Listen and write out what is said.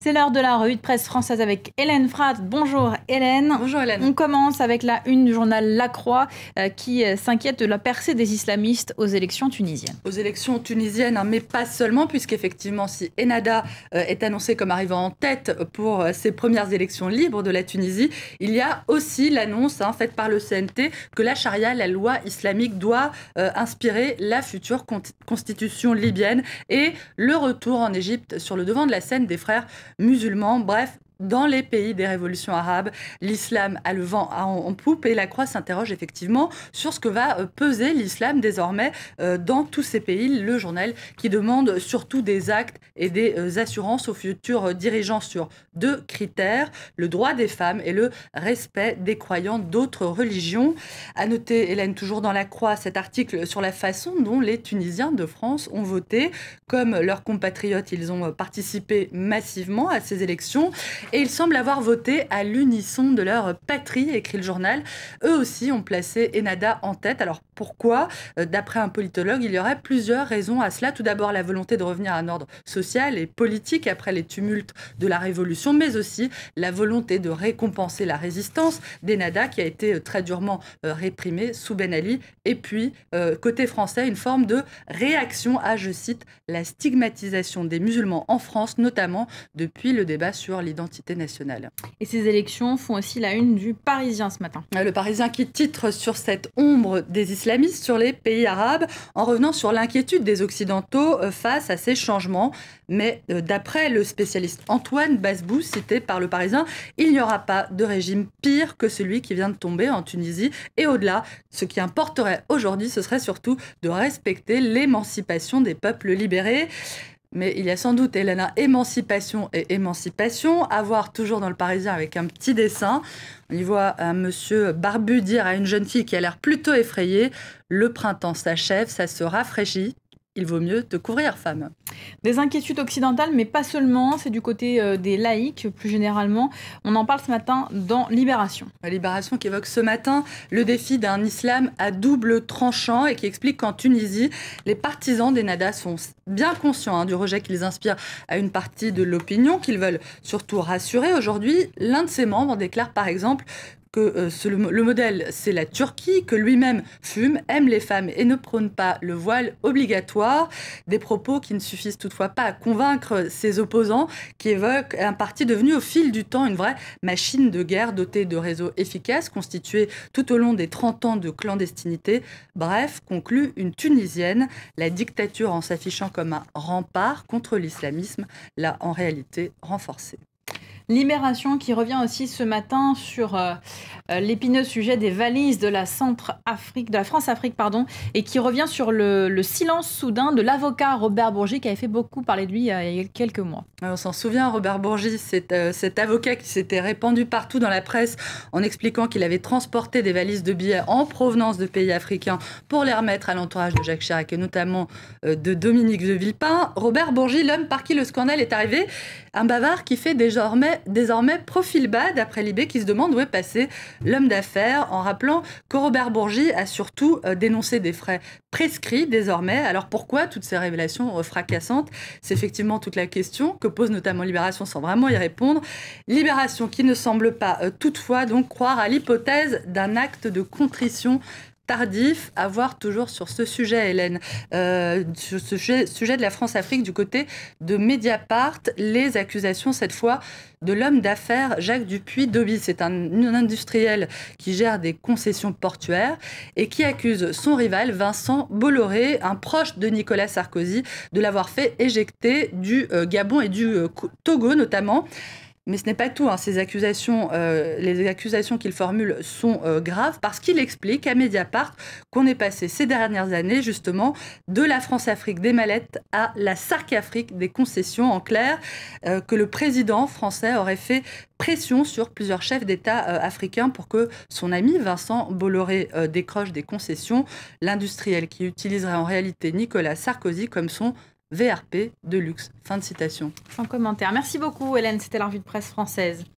C'est l'heure de la revue de presse française avec Hélène Frath. Bonjour Hélène. Bonjour Hélène. On commence avec la une du journal La Croix qui s'inquiète de la percée des islamistes aux élections tunisiennes. Aux élections tunisiennes, hein, mais pas seulement, puisqu'effectivement, si Ennahda est annoncé comme arrivant en tête pour ses premières élections libres de la Tunisie, il y a aussi l'annonce faite par le CNT que la charia, la loi islamique, doit inspirer la future constitution libyenne et le retour en Égypte sur le devant de la scène des frères musulmans. Bref, dans les pays des révolutions arabes, l'islam a le vent en poupe et la Croix s'interroge effectivement sur ce que va peser l'islam désormais dans tous ces pays. Le journal qui demande surtout des actes et des assurances aux futurs dirigeants sur deux critères, le droit des femmes et le respect des croyants d'autres religions. À noter, Hélène, toujours dans la Croix, cet article sur la façon dont les Tunisiens de France ont voté. Comme leurs compatriotes, ils ont participé massivement à ces élections. Et ils semblent avoir voté à l'unisson de leur patrie, écrit le journal. Eux aussi ont placé Ennahda en tête. Alors pourquoi ? D'après un politologue, il y aurait plusieurs raisons à cela. Tout d'abord, la volonté de revenir à un ordre social et politique après les tumultes de la Révolution, mais aussi la volonté de récompenser la résistance d'Ennahda qui a été très durement réprimée sous Ben Ali. Et puis, côté français, une forme de réaction à, je cite, la stigmatisation des musulmans en France, notamment depuis le débat sur l'identité nationale. Et ces élections font aussi la une du Parisien ce matin. Le Parisien qui titre sur cette ombre des islamistes sur les pays arabes en revenant sur l'inquiétude des Occidentaux face à ces changements. Mais d'après le spécialiste Antoine Basbous, cité par le Parisien, il n'y aura pas de régime pire que celui qui vient de tomber en Tunisie. Et au-delà, ce qui importerait aujourd'hui, ce serait surtout de respecter l'émancipation des peuples libérés. Mais il y a sans doute, Hélène, émancipation et émancipation. À voir toujours dans le Parisien avec un petit dessin. On y voit un monsieur barbu dire à une jeune fille qui a l'air plutôt effrayée « Le printemps s'achève, ça se rafraîchit. Il vaut mieux te couvrir, femme ». Des inquiétudes occidentales, mais pas seulement. C'est du côté des laïcs, plus généralement. On en parle ce matin dans Libération. Libération qui évoque ce matin le défi d'un islam à double tranchant et qui explique qu'en Tunisie, les partisans d'Ennahda sont bien conscients du rejet qu'ils inspirent à une partie de l'opinion, qu'ils veulent surtout rassurer. Aujourd'hui, l'un de ses membres déclare par exemple que le modèle, c'est la Turquie, que lui-même fume, aime les femmes et ne prône pas le voile obligatoire. Des propos qui ne suffisent toutefois pas à convaincre ses opposants, qui évoquent un parti devenu au fil du temps une vraie machine de guerre dotée de réseaux efficaces, constitués tout au long des 30 ans de clandestinité. Bref, conclut une Tunisienne, la dictature en s'affichant comme un rempart contre l'islamisme, l'a en réalité renforcé. Libération qui revient aussi ce matin sur l'épineux sujet des valises de la France-Afrique, et qui revient sur le silence soudain de l'avocat Robert Bourgi qui avait fait beaucoup parler de lui il y a quelques mois. On s'en souvient, Robert Bourgi, cet avocat qui s'était répandu partout dans la presse en expliquant qu'il avait transporté des valises de billets en provenance de pays africains pour les remettre à l'entourage de Jacques Chirac et notamment de Dominique de Villepin. Robert Bourgi, l'homme par qui le scandale est arrivé, un bavard qui fait désormais profil bas d'après Libé, qui se demande où est passé l'homme d'affaires, en rappelant que Robert Bourgi a surtout dénoncé des frais prescrits désormais. Alors pourquoi toutes ces révélations fracassantes ? C'est effectivement toute la question que pose notamment Libération sans vraiment y répondre. Libération qui ne semble pas toutefois donc croire à l'hypothèse d'un acte de contrition tardif. À voir toujours sur ce sujet, Hélène, sur ce sujet de la France-Afrique du côté de Mediapart, les accusations cette fois de l'homme d'affaires Jacques Dupuy-Dobby. C'est un industriel qui gère des concessions portuaires et qui accuse son rival Vincent Bolloré, un proche de Nicolas Sarkozy, de l'avoir fait éjecter du Gabon et du Togo notamment. Mais ce n'est pas tout. Ces accusations, les accusations qu'il formule sont graves parce qu'il explique à Mediapart qu'on est passé ces dernières années justement de la France-Afrique des mallettes à la Sarc-Afrique des concessions. En clair, que le président français aurait fait pression sur plusieurs chefs d'État africains pour que son ami Vincent Bolloré décroche des concessions. L'industriel qui utiliserait en réalité Nicolas Sarkozy comme son VRP de luxe. Fin de citation. Sans commentaire. Merci beaucoup Hélène, c'était la revue de presse française.